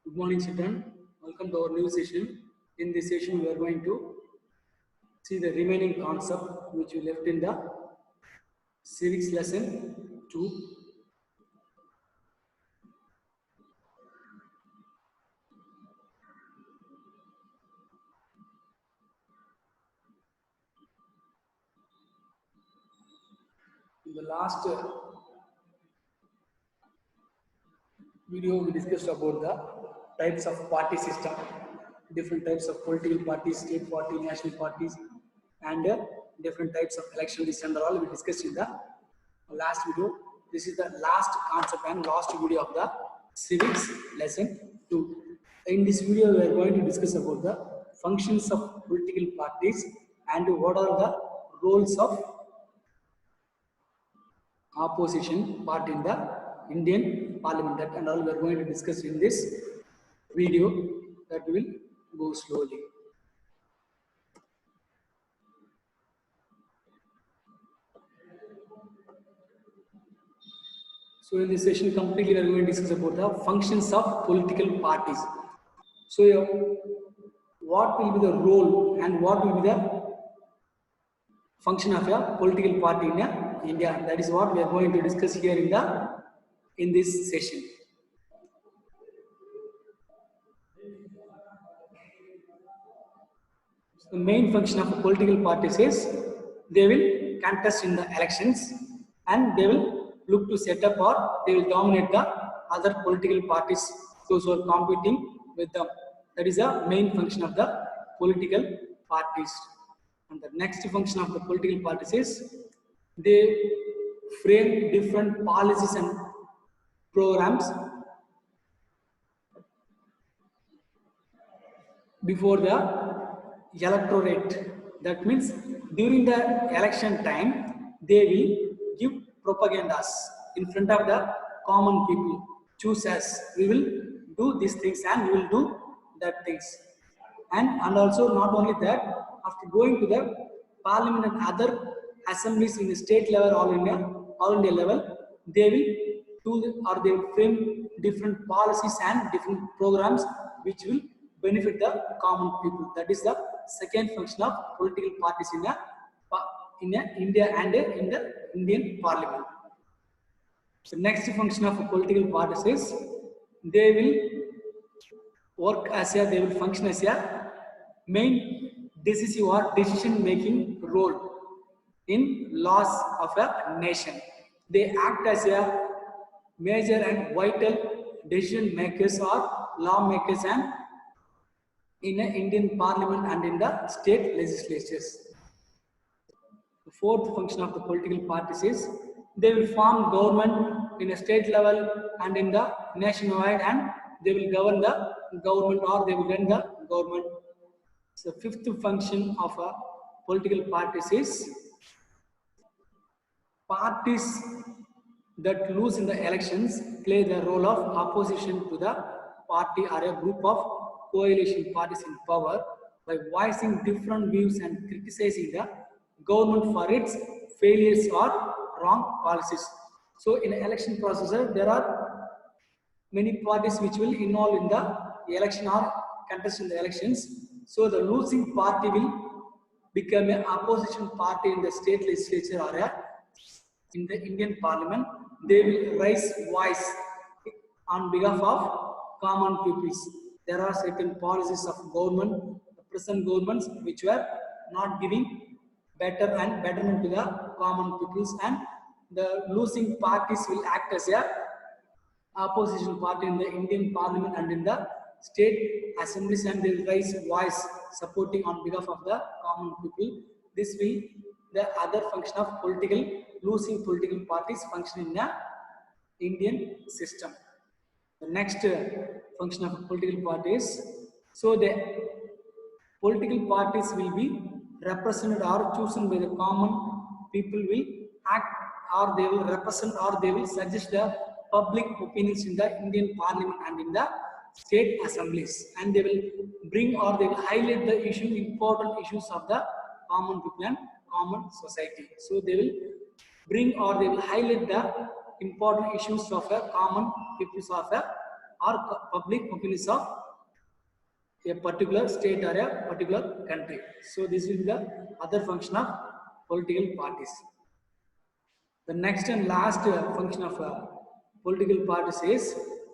Good morning, children. Welcome to our new session. In this session, we are going to see the remaining concept which we left in the civics lesson 2. In the last video, we discussed about the types of party system, different types of political parties, state party, national parties, and different types of election lists and all we discussed in the last video. This is the last concept and last video of the civics lesson 2. In this video, we are going to discuss about the functions of political parties and what are the roles of opposition part in the Indian Parliament. That and all we are going to discuss in this video. That will go slowly. So in this session completely we are going to discuss about the functions of political parties. So what will be the role and what will be the function of a political party in India? That is what we are going to discuss here in this session. The main function of political parties is they will contest in the elections and they will look to set up or they will dominate the other political parties, those who are competing with them. That is the main function of the political parties. And the next function of the political parties is they frame different policies and programs before the electorate. That means during the election time, they will give propagandas in front of the common people. Choose us. We will do these things and we will do that things. And also not only that, after going to the parliament and other assemblies in the state level or all India level, they will do or they will frame different policies and different programs which will benefit the common people. That is the second function of political parties in India and in the Indian Parliament. The next function of political parties is they will function as a main decisive or decision making role in laws of a nation. They act as a major and vital decision makers or lawmakers and in the Indian Parliament and in the state legislatures. The fourth function of the political parties is they will form government in a state level and in the nationwide, and they will govern the government or they will run the government. So fifth function of a political parties is parties that lose in the elections play the role of opposition to the party or a group of coalition parties in power by voicing different views and criticizing the government for its failures or wrong policies. So in the election process, there are many parties which will involve in the election or contest in the elections. So the losing party will become an opposition party in the state legislature or in the Indian Parliament. They will raise voice on behalf of common peoples. There are certain policies of government, present governments, which were not giving better and betterment to the common peoples, and the losing parties will act as a opposition party in the Indian Parliament and in the state assemblies, and they will raise voice supporting on behalf of the common people. This will the other function of losing political parties function in the Indian system. The next function of a political party is, so the political parties will be represented or chosen by the common people will act or they will represent or they will suggest the public opinions in the Indian Parliament and in the state assemblies, and they will bring or they will highlight the important issues of the common people and common society. So they will bring or they will highlight the important issues of a common peoples of or public opinions of a particular state or a particular country. So this will be the other function of political parties. The next and last function of political parties is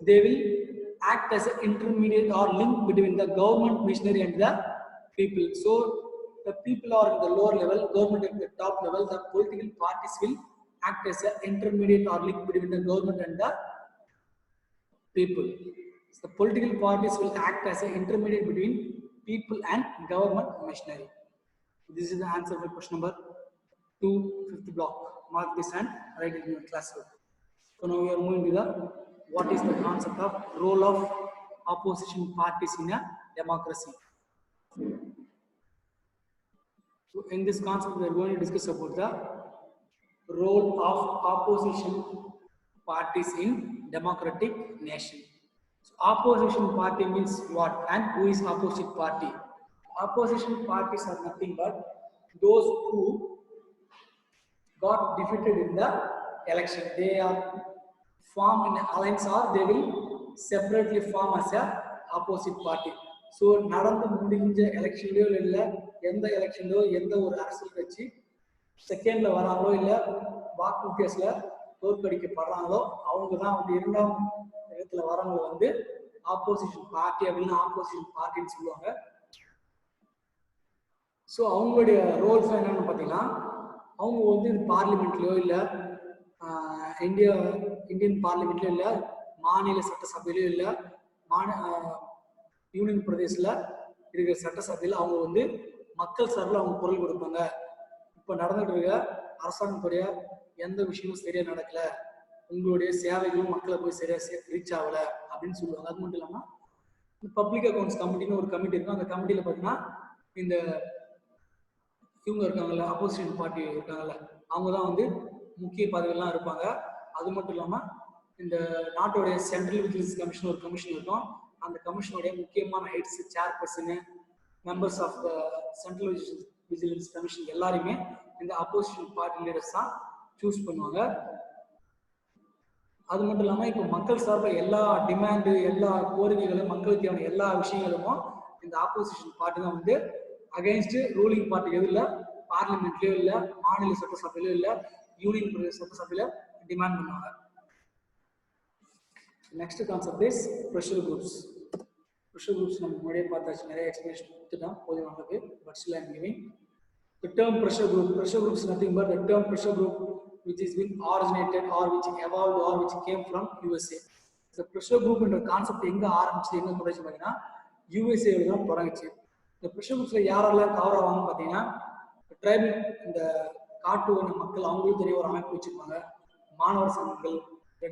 they will act as an intermediate or link between the government machinery and the people. So the people are in the lower level, government at the top level. The political parties will act as an intermediate or link between the government and the people. So the political parties will act as an intermediate between people and government machinery. This is the answer for question number 2, fifth block. Mark this and write it in your classroom. So now we are moving to the what is the concept of role of opposition parties in a democracy. So in this concept, we are going to discuss about the role of opposition parties in democratic nation. So opposition party means what and who is opposite party? Opposition parties are nothing but those who got defeated in the election. They are formed in alliance or they will separately form as a opposite party. So நடந்து முடிஞ்ச எலெக்ஷன்லயோ இல்ல எந்த எலெக்ஷன்லயோ எந்த ஒரு அரசியல் கட்சி செகண்ட்ல வராங்களோ இல்ல வாக்கு வித்தியாசத்துல தோற்கடிக்கப்படுறாங்களோ அவங்க தான் வந்து இரண்டாம் இடத்துல வரவங்க வந்து ஆப்போசிஷன் பார்ட்டி அப்படின்னு ஆப்போசிஷன் பார்ட்டின்னு சொல்லுவாங்க. ஸோ அவங்களுடைய ரோல்ஸ் என்னன்னு பார்த்தீங்கன்னா அவங்க வந்து பார்லிமெண்ட்லயோ இல்லை இந்தியன் பார்லிமெண்ட்லயோ இல்லை மாநில சட்டசபையிலயோ இல்லை யூனியன் பிரதேசில் இருக்கிற சட்டசபையில் அவங்க வந்து மக்கள் சார்பில் அவங்க குரல் கொடுப்பாங்க. இப்போ நடந்துட்டு இருக்க அரசாங்கத்துடைய எந்த விஷயமும் சரியா நடக்கல, உங்களுடைய சேவைகளும் மக்களை போய் சரியா ரீச் ஆகல அப்படின்னு சொல்லுவாங்க. அது மட்டும் இல்லாமல் பப்ளிக் அக்கௌண்ட்ஸ் கமிட்டின்னு ஒரு கமிட்டி இருக்கும். அந்த கமிட்டியில் பார்த்தீங்கன்னா இந்த இவங்க இருக்காங்கல்ல அப்போசிஷன் பார்ட்டி இருக்காங்கல்ல அவங்க தான் வந்து முக்கிய பதவியெல்லாம் இருப்பாங்க. அது மட்டும் இல்லாமல் இந்த நாட்டோடைய சென்ட்ரல் விஜிலன்ஸ் கமிஷன் ஒரு கமிஷன் இருக்கும். அந்த கமிஷனுடைய முக்கியமான ஹெட்ஸ், சேர்பர்சனு, members of the central vigilance commission எல்லாருமே இந்த அப்போசிஷன் பார்ட்டி லீடர்ஸ் தான் சூஸ் பண்ணுவாங்க. அது மட்டும் இல்லாமல் இப்போ மக்கள் சார்பில் எல்லா டிமாண்டு, எல்லா கோரிக்கைகளும், மக்களுக்கு தேவையான எல்லா விஷயங்களும் இந்த ஆப்போசிஷன் பார்ட்டி தான் வந்து அகைன்ஸ்ட் ரூலிங் பார்ட்டி எதுவும் இல்லை, பார்லிமெண்ட்லயோ இல்லை, மாநில சட்டசபையிலோ இல்லை, யூனியன் பிரதேச சட்டசபையில டிமாண்ட் பண்ணுவாங்க. Next concept is pressure groups. Pressure groups நம்ம முன்னாடியே பார்த்தாச்சு, நிறைய எக்ஸ்பிளேஷன் கொடுத்துட்டோம் போதுமானது. But still I am giving the term pressure group. Pressure group is nothing but the term pressure group which is been originated or which evolved or which came from USA. The pressure group என்ற concept எங்க ஆரம்பிச்சு எங்க தொடங்கி பார்த்தீங்கன்னா யூஎஸ்ஏல தான் தொடங்குச்சு. இந்த pressure குரூப்ஸ்ல யாரெல்லாம் cover ஆவாங்கன்னு பார்த்தீங்கன்னா ட்ரைபல், இந்த காட்டு வன மக்கள், அவங்களும் தெரிய ஒரு அமைப்பு வச்சிருப்பாங்க. மாணவர் சங்கங்கள்,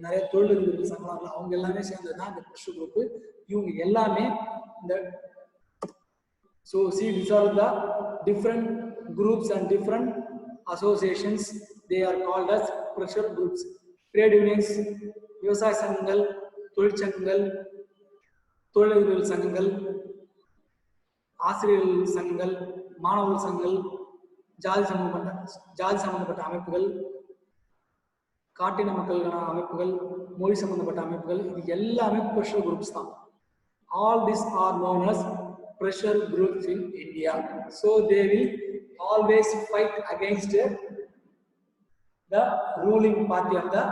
நிறைய தொழிலதிபர்கள் சங்கங்கள், அவங்க எல்லாமே சேர்ந்தது தான் இந்த ப்ரெஷர் குரூப். இவங்க எல்லாமே இந்த so see these are the different groups and different associations, they are called as pressure groups. Trade unions, விவசாய சங்கங்கள், தொழிற்சங்கங்கள், தொழிலதிபர்கள் சங்கங்கள், ஆசிரியர்கள் சங்கங்கள், மாணவர்கள் சங்கங்கள், ஜாதி சம்பந்தப்பட்ட அமைப்புகள், காட்டின மக்களுக்கான அமைப்புகள், மொழி சம்பந்தப்பட்ட அமைப்புகள், இது எல்லாமே pressure groups தான். All these are known as pressure groups in India. So they will always fight against the ruling party of the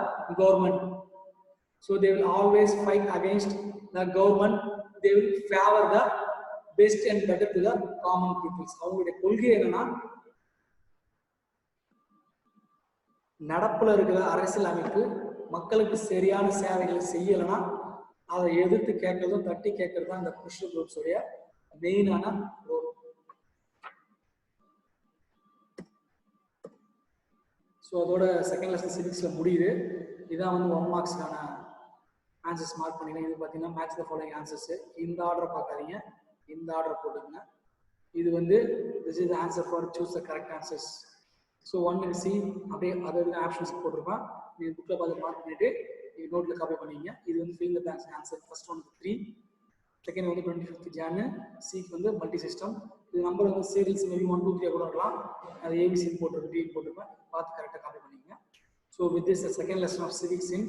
government. So they will always fight against the government. They will favor the best and better to the common people. அவங்களுடைய கொள்கை என்னன்னா நடப்புல இருக்கிற அரசியல் அமைப்பு மக்களுக்கு சரியான சேவைகளை செய்யலைன்னா அதை எதிர்த்து கேட்கறதும் தட்டி கேட்கறது தான் இந்த ப்ரெஷர் குரூப்ஸ் உடைய மெயினான ரோல். ஸோ அதோட செகண்ட் லெசன் சிவிக்ஸ்ல முடியுது. இதான் வந்து 1 மார்க்ஸ்க்கான ஆன்சர்ஸ் மார்க் பண்ணிக்கலாம். இது பார்த்தீங்கன்னா மேட்ச் த ஃபாலோயிங் ஆன்சர்ஸ். இந்த ஆர்டரை பார்க்காதீங்க, இந்த ஆர்டரை போட்டுக்கங்க. இது வந்து this is the answer for choose the correct answers. So 1 and C அப்படியே அதோட ஆப்ஷன்ஸ் போட்டிருப்பேன். நீங்கள் புக்கில் பார்த்து மார்க் பண்ணிட்டு நீங்கள் நோட்டில் காப்பி பண்ணிங்க. இது வந்து fill the blanks answer. First one 3, second வந்து 25th Jan, சிக்கு வந்து மல்டி சிஸ்டம். இது நம்பர் வந்து சீரியல்ஸ் மேபி 1 2 3 கூட இருக்கலாம். அது ஏபிசி போட்டுருக்கு, டி போட்டுருப்பேன், பார்த்து கரெக்டாக காப்பி பண்ணிங்க. So with this second lesson of civics in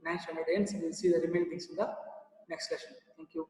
9th standard ends. You will see the remaining things in the next session. Thank you.